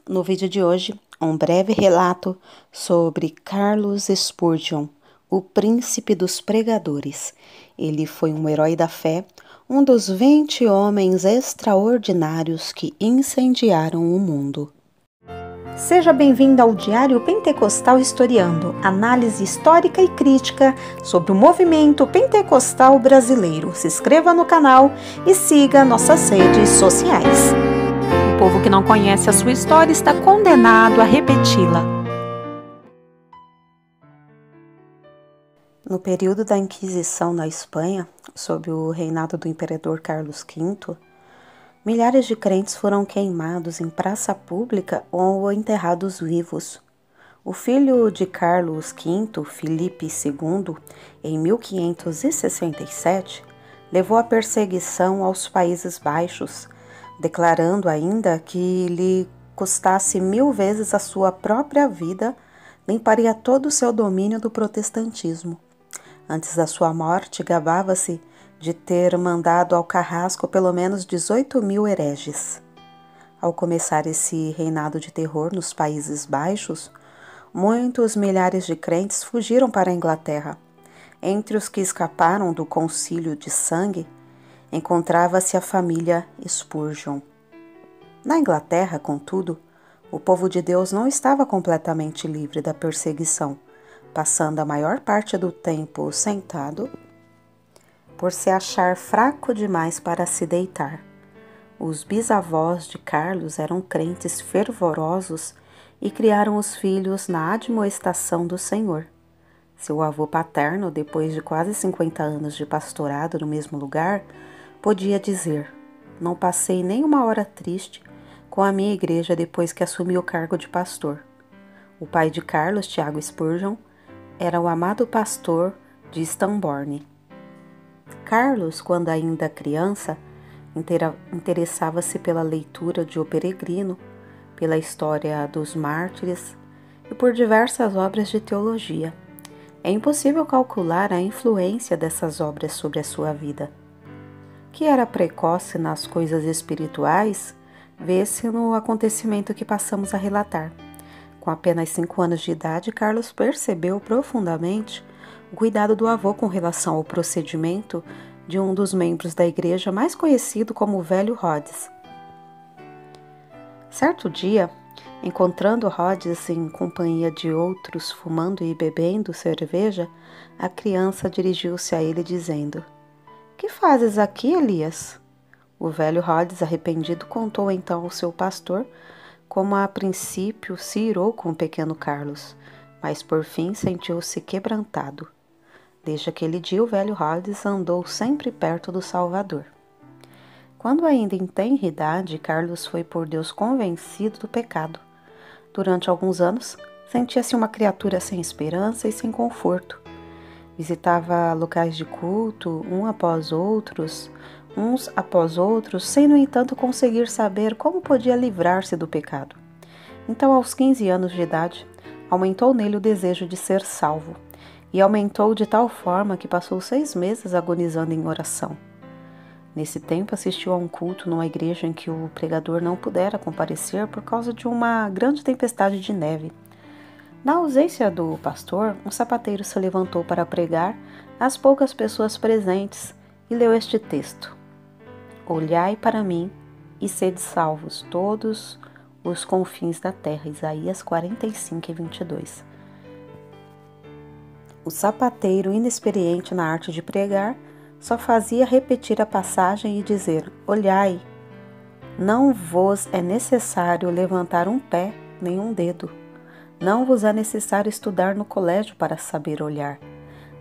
No vídeo de hoje, um breve relato sobre Charles Spurgeon, o príncipe dos pregadores. Ele foi um herói da fé, um dos 20 homens extraordinários que incendiaram o mundo. Seja bem-vindo ao Diário Pentecostal Historiando, análise histórica e crítica sobre o movimento pentecostal brasileiro. Se inscreva no canal e siga nossas redes sociais. O povo que não conhece a sua história está condenado a repeti-la. No período da Inquisição na Espanha, sob o reinado do imperador Carlos V, milhares de crentes foram queimados em praça pública ou enterrados vivos. O filho de Carlos V, Filipe II, em 1567, levou a perseguição aos Países Baixos, declarando ainda que lhe custasse 1000 vezes a sua própria vida, limparia todo o seu domínio do protestantismo. Antes da sua morte, gabava-se de ter mandado ao carrasco pelo menos 18.000 hereges. Ao começar esse reinado de terror nos Países Baixos, muitos milhares de crentes fugiram para a Inglaterra. Entre os que escaparam do concílio de sangue, encontrava-se a família Spurgeon. Na Inglaterra, contudo, o povo de Deus não estava completamente livre da perseguição, passando a maior parte do tempo sentado por se achar fraco demais para se deitar. Os bisavós de Carlos eram crentes fervorosos e criaram os filhos na admoestação do Senhor. Seu avô paterno, depois de quase 50 anos de pastorado no mesmo lugar, podia dizer: "Não passei nem uma hora triste com a minha igreja depois que assumi o cargo de pastor." O pai de Carlos, Tiago Spurgeon, era o amado pastor de Stambourne. Carlos, quando ainda criança, interessava-se pela leitura de O Peregrino, pela história dos mártires e por diversas obras de teologia. É impossível calcular a influência dessas obras sobre a sua vida. Que era precoce nas coisas espirituais, vê-se no acontecimento que passamos a relatar. Com apenas 5 anos de idade, Carlos percebeu profundamente o cuidado do avô com relação ao procedimento de um dos membros da igreja mais conhecido como o Velho Rhodes. Certo dia, encontrando Rhodes em companhia de outros fumando e bebendo cerveja, a criança dirigiu-se a ele dizendo: "Que fazes aqui, Elias?" O velho Rhodes, arrependido, contou então ao seu pastor como a princípio se irou com o pequeno Carlos, mas por fim sentiu-se quebrantado. Desde aquele dia, o velho Rhodes andou sempre perto do Salvador. Quando ainda em tenra idade, Carlos foi por Deus convencido do pecado. Durante alguns anos, sentia-se uma criatura sem esperança e sem conforto. Visitava locais de culto, uns após outros, sem, no entanto, conseguir saber como podia livrar-se do pecado. Então, aos 15 anos de idade, aumentou nele o desejo de ser salvo, e aumentou de tal forma que passou 6 meses agonizando em oração. Nesse tempo, assistiu a um culto numa igreja em que o pregador não pudera comparecer por causa de uma grande tempestade de neve. Na ausência do pastor, um sapateiro se levantou para pregar às poucas pessoas presentes e leu este texto: "Olhai para mim e sede salvos todos os confins da terra." Isaías 45:22. O sapateiro, inexperiente na arte de pregar, só fazia repetir a passagem e dizer: "Olhai, não vos é necessário levantar um pé nem um dedo. Não vos é necessário estudar no colégio para saber olhar,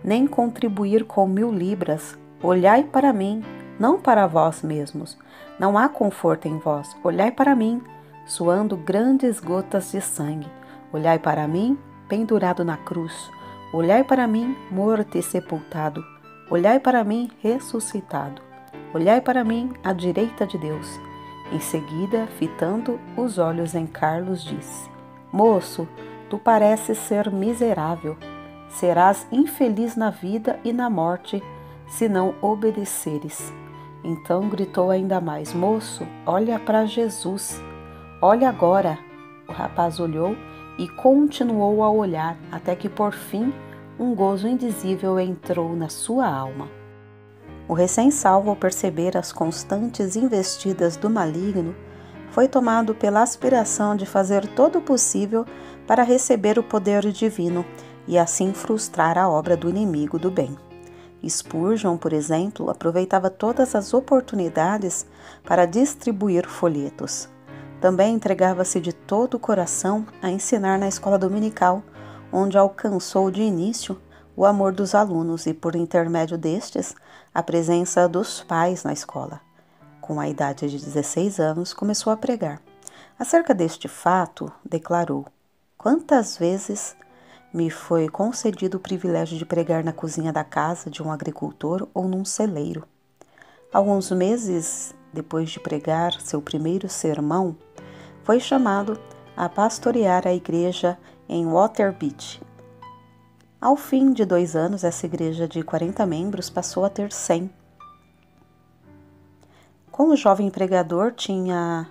nem contribuir com 1000 libras. Olhai para mim, não para vós mesmos. Não há conforto em vós. Olhai para mim, suando grandes gotas de sangue. Olhai para mim, pendurado na cruz. Olhai para mim, morto e sepultado. Olhai para mim, ressuscitado. Olhai para mim, à direita de Deus." Em seguida, fitando os olhos em Carlos, disse: "Moço, tu pareces ser miserável. Serás infeliz na vida e na morte, se não obedeceres." Então gritou ainda mais: "Moço, olha para Jesus. Olha agora." rapaz olhou e continuou a olhar, até que por fim um gozo indizível entrou na sua alma. O recém-salvo, ao perceber as constantes investidas do maligno, foi tomado pela aspiração de fazer todo o possível para receber o poder divino e assim frustrar a obra do inimigo do bem. Spurgeon, por exemplo, aproveitava todas as oportunidades para distribuir folhetos. Também entregava-se de todo o coração a ensinar na escola dominical, onde alcançou de início o amor dos alunos e, por intermédio destes, a presença dos pais na escola. Com a idade de 16 anos, começou a pregar. Acerca deste fato, declarou: "Quantas vezes me foi concedido o privilégio de pregar na cozinha da casa de um agricultor ou num celeiro." Alguns meses depois de pregar seu primeiro sermão, foi chamado a pastorear a igreja em Waterbeach. Ao fim de 2 anos, essa igreja de 40 membros passou a ter 100. Como o jovem pregador tinha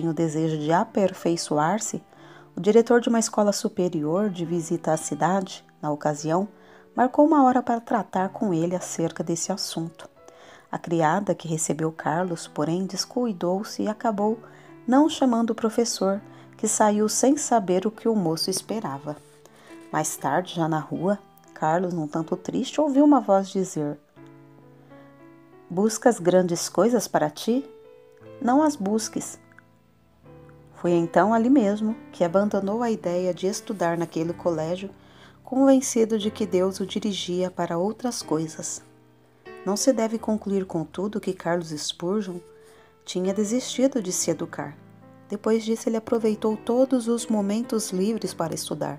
o desejo de aperfeiçoar-se, o diretor de uma escola superior de visita à cidade, na ocasião, marcou uma hora para tratar com ele acerca desse assunto. A criada que recebeu Carlos, porém, descuidou-se e acabou não chamando o professor, que saiu sem saber o que o moço esperava. Mais tarde, já na rua, Carlos, um tanto triste, ouviu uma voz dizer: "Buscas grandes coisas para ti? Não as busques." Foi então ali mesmo que abandonou a ideia de estudar naquele colégio, convencido de que Deus o dirigia para outras coisas. Não se deve concluir, contudo, que Carlos Spurgeon tinha desistido de se educar. Depois disso, ele aproveitou todos os momentos livres para estudar.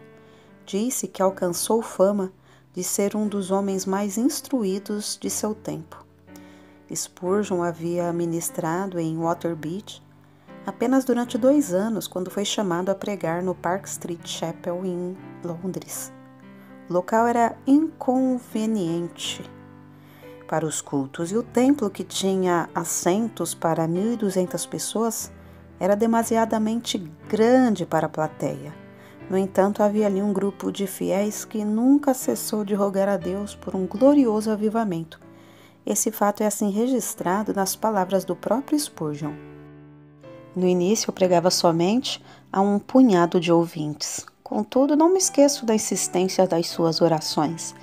Disse que alcançou fama de ser um dos homens mais instruídos de seu tempo. Spurgeon havia ministrado em Waterbeach apenas durante 2 anos, quando foi chamado a pregar no Park Street Chapel em Londres. O local era inconveniente para os cultos e o templo, que tinha assentos para 1.200 pessoas, era demasiadamente grande para a plateia. No entanto, havia ali um grupo de fiéis que nunca cessou de rogar a Deus por um glorioso avivamento. Esse fato é assim registrado nas palavras do próprio Spurgeon. No início, eu pregava somente a um punhado de ouvintes. Contudo, não me esqueço da insistência das suas orações.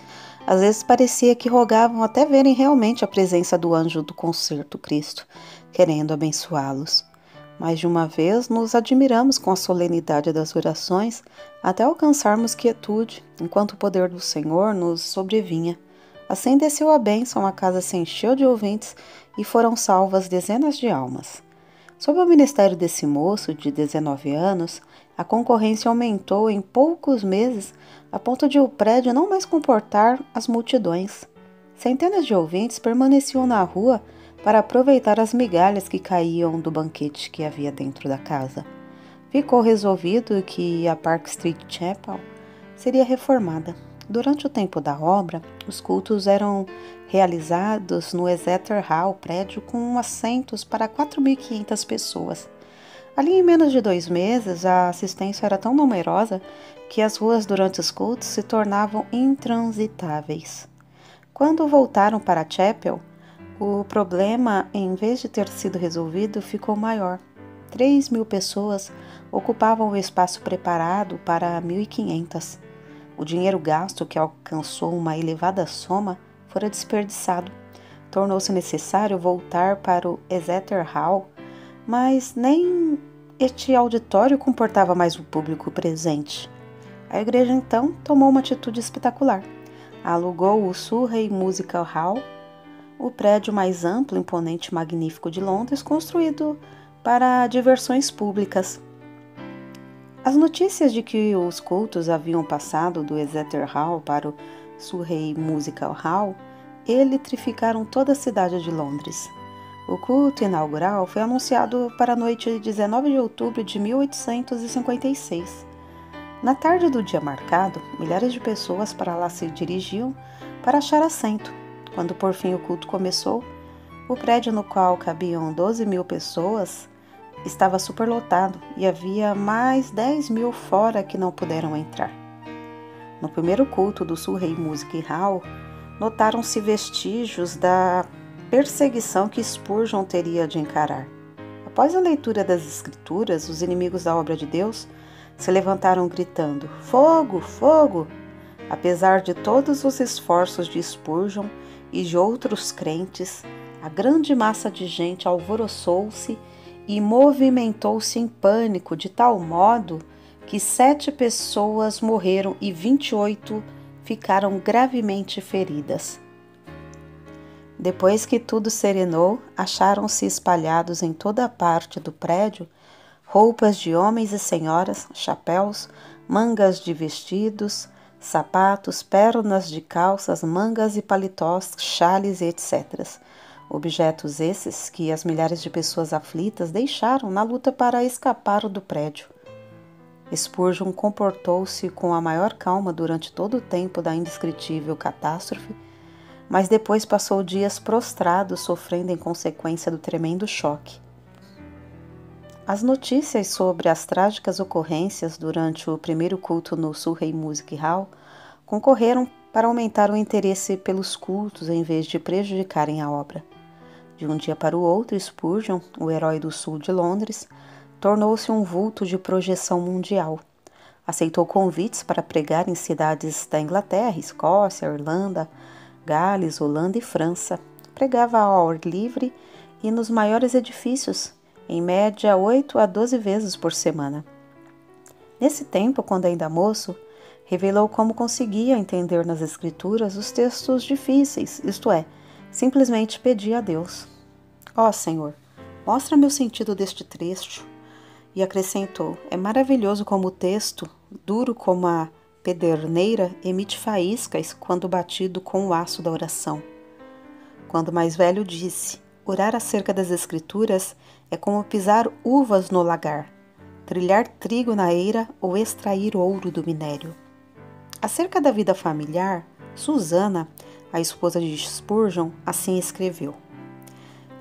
Às vezes parecia que rogavam até verem realmente a presença do anjo do concerto, Cristo, querendo abençoá-los. Mais de uma vez nos admiramos com a solenidade das orações até alcançarmos quietude, enquanto o poder do Senhor nos sobrevinha. Assim desceu a bênção, a casa se encheu de ouvintes e foram salvas dezenas de almas. Sob o ministério desse moço de 19 anos, a concorrência aumentou em poucos meses a ponto de o prédio não mais comportar as multidões. Centenas de ouvintes permaneciam na rua para aproveitar as migalhas que caíam do banquete que havia dentro da casa. Ficou resolvido que a Park Street Chapel seria reformada. Durante o tempo da obra, os cultos eram realizados no Exeter Hall, prédio com assentos para 4.500 pessoas. Ali, em menos de 2 meses, a assistência era tão numerosa que as ruas durante os cultos se tornavam intransitáveis. Quando voltaram para a Chapel, o problema, em vez de ter sido resolvido, ficou maior. 3.000 pessoas ocupavam o espaço preparado para 1.500. O dinheiro gasto, que alcançou uma elevada soma, fora desperdiçado. Tornou-se necessário voltar para o Exeter Hall, mas nem este auditório comportava mais o público presente. A igreja, então, tomou uma atitude espetacular. Alugou o Surrey Musical Hall, o prédio mais amplo, imponente e magnífico de Londres, construído para diversões públicas. As notícias de que os cultos haviam passado do Exeter Hall para o Surrey Musical Hall eletrificaram toda a cidade de Londres. O culto inaugural foi anunciado para a noite de 19 de outubro de 1856. Na tarde do dia marcado, milhares de pessoas para lá se dirigiam para achar assento. Quando por fim o culto começou, o prédio no qual cabiam 12.000 pessoas estava superlotado e havia mais 10.000 fora que não puderam entrar. No primeiro culto do Surrey Music Hall, notaram-se vestígios da perseguição que Spurgeon teria de encarar. Após a leitura das Escrituras, os inimigos da obra de Deus se levantaram gritando: "Fogo! Fogo!" Apesar de todos os esforços de Spurgeon e de outros crentes, a grande massa de gente alvoroçou-se e movimentou-se em pânico de tal modo que 7 pessoas morreram e 28 ficaram gravemente feridas. Depois que tudo serenou, acharam-se espalhados em toda a parte do prédio roupas de homens e senhoras, chapéus, mangas de vestidos, sapatos, pérolas de calças, mangas e paletós, chales e etc. Objetos esses que as milhares de pessoas aflitas deixaram na luta para escapar do prédio. Spurgeon comportou-se com a maior calma durante todo o tempo da indescritível catástrofe, mas depois passou dias prostrado sofrendo em consequência do tremendo choque. As notícias sobre as trágicas ocorrências durante o primeiro culto no Surrey Music Hall concorreram para aumentar o interesse pelos cultos em vez de prejudicarem a obra. De um dia para o outro, Spurgeon, o herói do sul de Londres, tornou-se um vulto de projeção mundial. Aceitou convites para pregar em cidades da Inglaterra, Escócia, Irlanda, Gales, Holanda e França. Pregava ao ar livre e nos maiores edifícios, em média 8 a 12 vezes por semana. Nesse tempo, quando ainda moço, revelou como conseguia entender nas Escrituras os textos difíceis, isto é, simplesmente pedia a Deus: "Ó Senhor, mostra-me o sentido deste trecho." E acrescentou: "É maravilhoso como o texto, duro como a pederneira, emite faíscas quando batido com o aço da oração." Quando mais velho disse: "Orar acerca das Escrituras é como pisar uvas no lagar, trilhar trigo na eira ou extrair ouro do minério." Acerca da vida familiar, Susana, a esposa de Spurgeon, assim escreveu: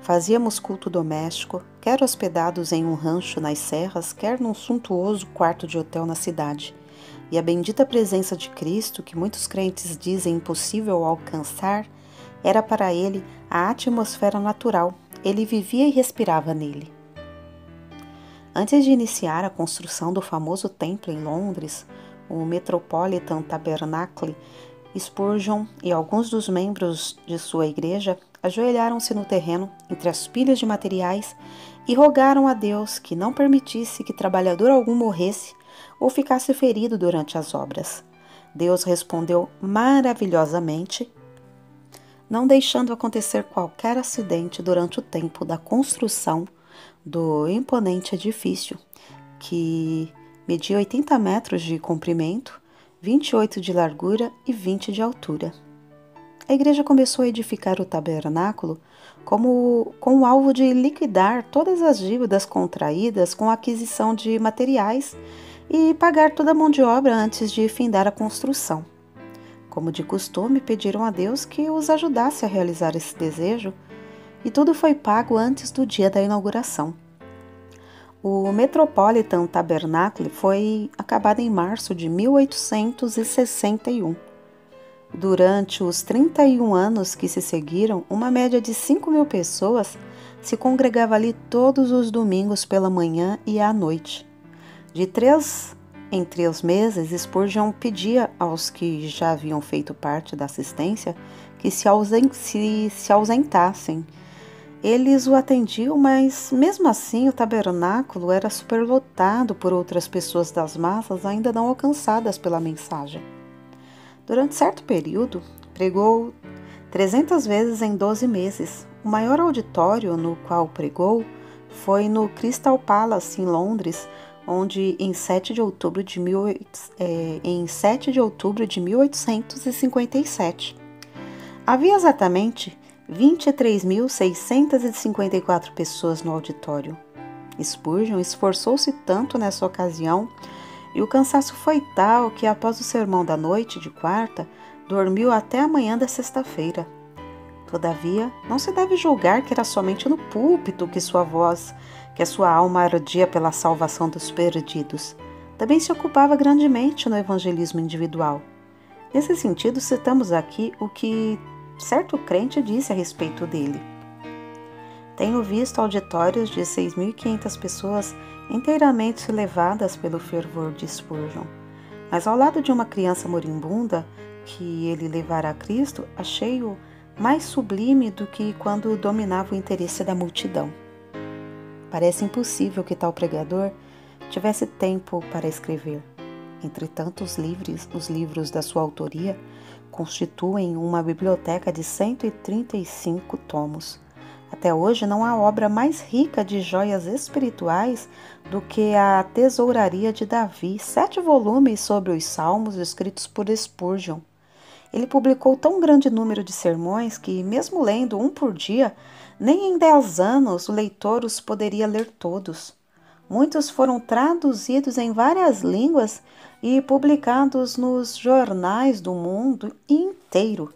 "Fazíamos culto doméstico, quer hospedados em um rancho nas serras, quer num suntuoso quarto de hotel na cidade, e a bendita presença de Cristo, que muitos crentes dizem impossível alcançar, era para ele a atmosfera natural. Ele vivia e respirava nele." Antes de iniciar a construção do famoso templo em Londres, o Metropolitan Tabernacle, Spurgeon e alguns dos membros de sua igreja ajoelharam-se no terreno, entre as pilhas de materiais, e rogaram a Deus que não permitisse que trabalhador algum morresse ou ficasse ferido durante as obras. Deus respondeu maravilhosamente, não deixando acontecer qualquer acidente durante o tempo da construção do imponente edifício, que media 80 metros de comprimento, 28 de largura e 20 de altura. A igreja começou a edificar o tabernáculo com o alvo de liquidar todas as dívidas contraídas com a aquisição de materiais e pagar toda a mão de obra antes de findar a construção. Como de costume, pediram a Deus que os ajudasse a realizar esse desejo, e tudo foi pago antes do dia da inauguração. O Metropolitan Tabernacle foi acabado em março de 1861. Durante os 31 anos que se seguiram, uma média de 5.000 pessoas se congregava ali todos os domingos pela manhã e à noite. De 3 em 3 meses, Spurgeon pedia aos que já haviam feito parte da assistência que se ausentassem. Eles o atendiam, mas mesmo assim o tabernáculo era superlotado por outras pessoas das massas ainda não alcançadas pela mensagem. Durante certo período, pregou 300 vezes em 12 meses. O maior auditório no qual pregou foi no Crystal Palace, em Londres, onde em 7 de outubro de 1857 havia exatamente 23.654 pessoas no auditório. Spurgeon esforçou-se tanto nessa ocasião e o cansaço foi tal que, após o sermão da noite de quarta, dormiu até a manhã da sexta-feira. Todavia, não se deve julgar que era somente no púlpito que sua voz que a sua alma ardia pela salvação dos perdidos, também se ocupava grandemente no evangelismo individual. Nesse sentido, citamos aqui o que certo crente disse a respeito dele. Tenho visto auditórios de 6.500 pessoas inteiramente levadas pelo fervor de Spurgeon, mas ao lado de uma criança moribunda que ele levara a Cristo, achei-o mais sublime do que quando dominava o interesse da multidão. Parece impossível que tal pregador tivesse tempo para escrever. Entretanto, os livros da sua autoria constituem uma biblioteca de 135 tomos. Até hoje não há obra mais rica de joias espirituais do que a Tesouraria de Davi, 7 volumes sobre os Salmos escritos por Spurgeon. Ele publicou tão grande número de sermões que, mesmo lendo um por dia, nem em 10 anos o leitor os poderia ler todos. Muitos foram traduzidos em várias línguas e publicados nos jornais do mundo inteiro.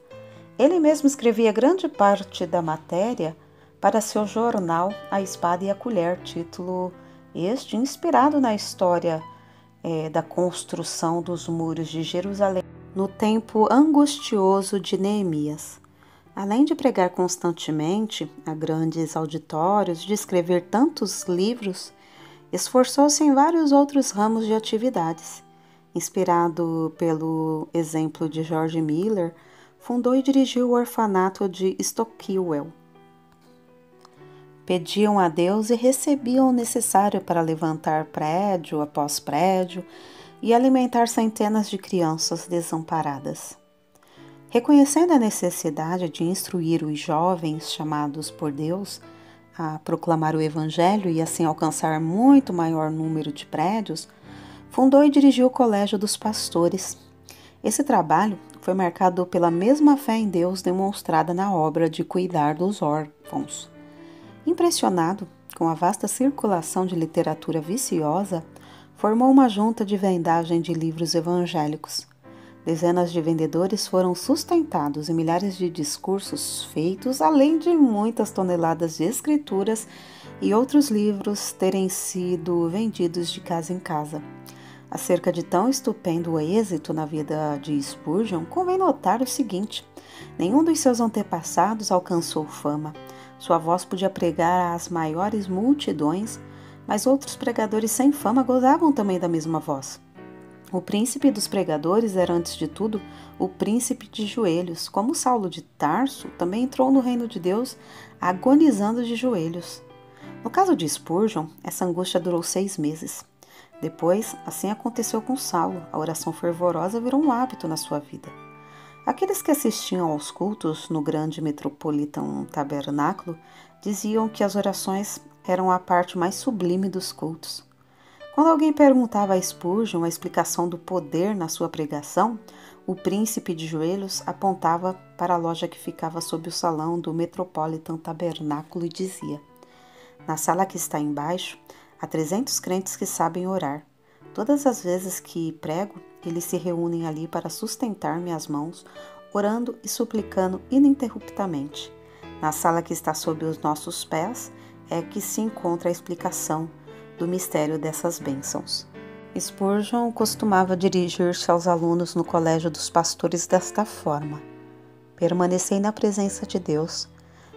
Ele mesmo escrevia grande parte da matéria para seu jornal A Espada e a Colher, título este inspirado na história da construção dos muros de Jerusalém no tempo angustioso de Neemias. Além de pregar constantemente a grandes auditórios, de escrever tantos livros, esforçou-se em vários outros ramos de atividades. Inspirado pelo exemplo de George Miller, fundou e dirigiu o orfanato de Stockwell. Pediam a Deus e recebiam o necessário para levantar prédio após prédio e alimentar centenas de crianças desamparadas. Reconhecendo a necessidade de instruir os jovens chamados por Deus a proclamar o Evangelho e assim alcançar muito maior número de prédios, fundou e dirigiu o Colégio dos Pastores. Esse trabalho foi marcado pela mesma fé em Deus demonstrada na obra de cuidar dos órfãos. Impressionado com a vasta circulação de literatura viciosa, formou uma junta de vendagem de livros evangélicos. Dezenas de vendedores foram sustentados e milhares de discursos feitos, além de muitas toneladas de escrituras e outros livros terem sido vendidos de casa em casa. Acerca de tão estupendo êxito na vida de Spurgeon, convém notar o seguinte: nenhum dos seus antepassados alcançou fama. Sua voz podia pregar às maiores multidões, mas outros pregadores sem fama gozavam também da mesma voz. O príncipe dos pregadores era, antes de tudo, o príncipe de joelhos. Como Saulo de Tarso, também entrou no reino de Deus agonizando de joelhos. No caso de Spurgeon, essa angústia durou 6 meses. Depois, assim aconteceu com Saulo, a oração fervorosa virou um hábito na sua vida. Aqueles que assistiam aos cultos no grande Metropolitan Tabernáculo diziam que as orações eram a parte mais sublime dos cultos. Quando alguém perguntava a Spurgeon a explicação do poder na sua pregação, o príncipe de joelhos apontava para a loja que ficava sob o salão do Metropolitan Tabernáculo e dizia: na sala que está embaixo, há 300 crentes que sabem orar. Todas as vezes que prego, eles se reúnem ali para sustentar minhas mãos, orando e suplicando ininterruptamente. Na sala que está sob os nossos pés é que se encontra a explicação do mistério dessas bênçãos. Spurgeon costumava dirigir-se aos alunos no Colégio dos Pastores desta forma: permanecei na presença de Deus.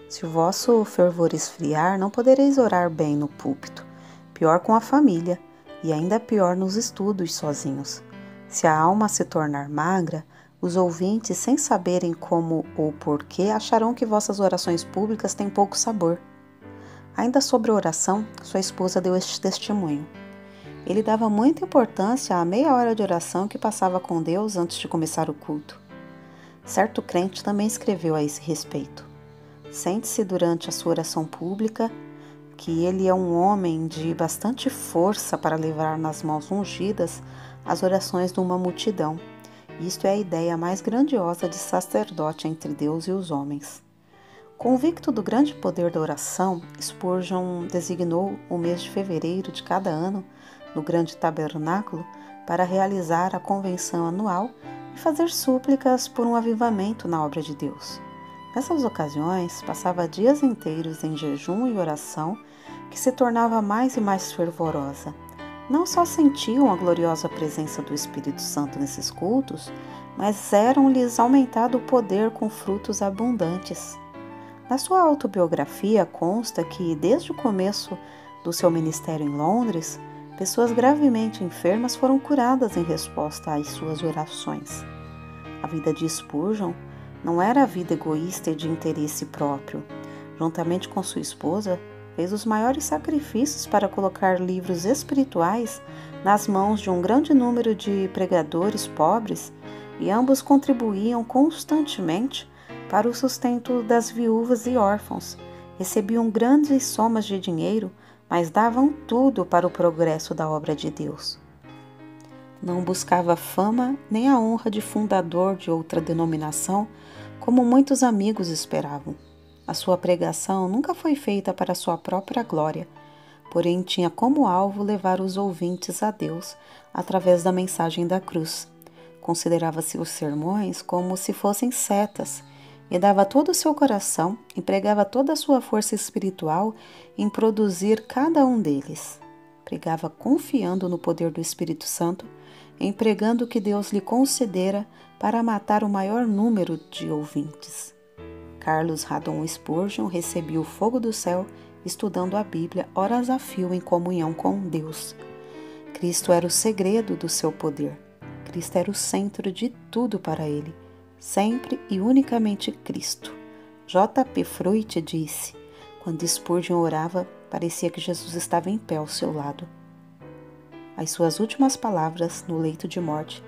Se o vosso fervor esfriar, não podereis orar bem no púlpito, pior com a família, e ainda pior nos estudos sozinhos. Se a alma se tornar magra, os ouvintes, sem saberem como ou porquê, acharão que vossas orações públicas têm pouco sabor. Ainda sobre a oração, sua esposa deu este testemunho. Ele dava muita importância à meia hora de oração que passava com Deus antes de começar o culto. Certo crente também escreveu a esse respeito. Sente-se durante a sua oração pública que ele é um homem de bastante força para levar nas mãos ungidas as orações de uma multidão. Isto é a ideia mais grandiosa de sacerdote entre Deus e os homens. Convicto do grande poder da oração, Spurgeon designou o mês de fevereiro de cada ano, no grande tabernáculo, para realizar a convenção anual e fazer súplicas por um avivamento na obra de Deus. Nessas ocasiões, passava dias inteiros em jejum e oração, que se tornava mais e mais fervorosa. Não só sentiam a gloriosa presença do Espírito Santo nesses cultos, mas eram-lhes aumentado o poder com frutos abundantes. Na sua autobiografia consta que, desde o começo do seu ministério em Londres, pessoas gravemente enfermas foram curadas em resposta às suas orações. A vida de Spurgeon não era a vida egoísta e de interesse próprio. Juntamente com sua esposa, fez os maiores sacrifícios para colocar livros espirituais nas mãos de um grande número de pregadores pobres, e ambos contribuíam constantemente para o sustento das viúvas e órfãos. Recebiam grandes somas de dinheiro, mas davam tudo para o progresso da obra de Deus. Não buscava fama nem a honra de fundador de outra denominação, como muitos amigos esperavam. A sua pregação nunca foi feita para sua própria glória, porém tinha como alvo levar os ouvintes a Deus através da mensagem da cruz. Considerava seus sermões como se fossem setas e dava todo o seu coração, empregava toda a sua força espiritual em produzir cada um deles. Pregava confiando no poder do Espírito Santo, empregando o que Deus lhe concedera para matar o maior número de ouvintes. Carlos Haddon Spurgeon recebia o fogo do céu estudando a Bíblia horas a fio em comunhão com Deus. Cristo era o segredo do seu poder. Cristo era o centro de tudo para ele. Sempre e unicamente Cristo. J.P. Fruit disse: quando Spurgeon orava, parecia que Jesus estava em pé ao seu lado. As suas últimas palavras no leito de morte,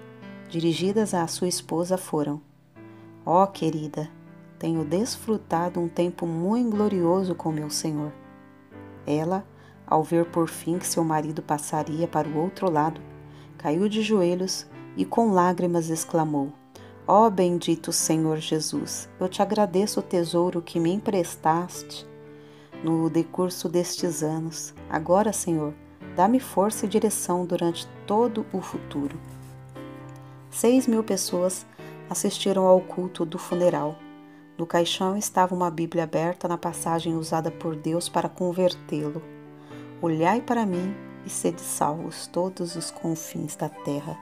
dirigidas à sua esposa, foram: ó, querida, tenho desfrutado um tempo muito glorioso com meu Senhor. Ela, ao ver por fim que seu marido passaria para o outro lado, caiu de joelhos e com lágrimas exclamou: ó bendito Senhor Jesus, eu te agradeço o tesouro que me emprestaste no decurso destes anos. Agora, Senhor, dá-me força e direção durante todo o futuro. 6.000 pessoas assistiram ao culto do funeral. No caixão estava uma Bíblia aberta na passagem usada por Deus para convertê-lo. Olhai para mim e sede salvos todos os confins da terra.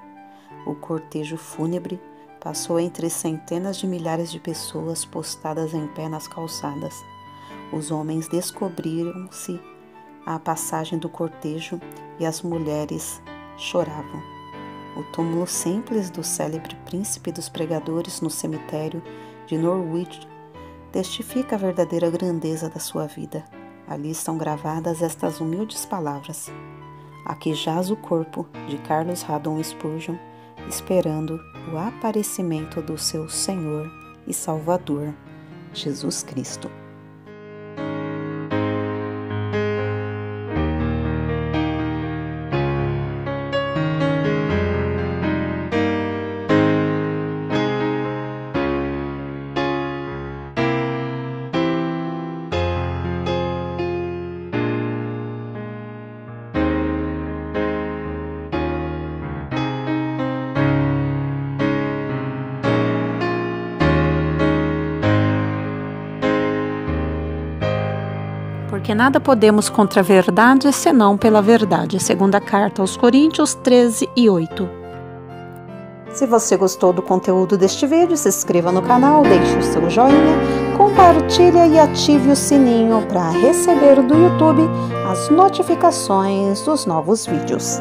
O cortejo fúnebre passou entre centenas de milhares de pessoas postadas em pé nas calçadas. Os homens descobriram-se à passagem do cortejo e as mulheres choravam. O túmulo simples do célebre príncipe dos pregadores no cemitério de Norwich testifica a verdadeira grandeza da sua vida. Ali estão gravadas estas humildes palavras: aqui jaz o corpo de Carlos Haddon Spurgeon, esperando o aparecimento do seu Senhor e Salvador, Jesus Cristo. Porque nada podemos contra a verdade, senão pela verdade. Segunda carta aos Coríntios 13:8. Se você gostou do conteúdo deste vídeo, se inscreva no canal, deixe o seu joinha, compartilhe e ative o sininho para receber do YouTube as notificações dos novos vídeos.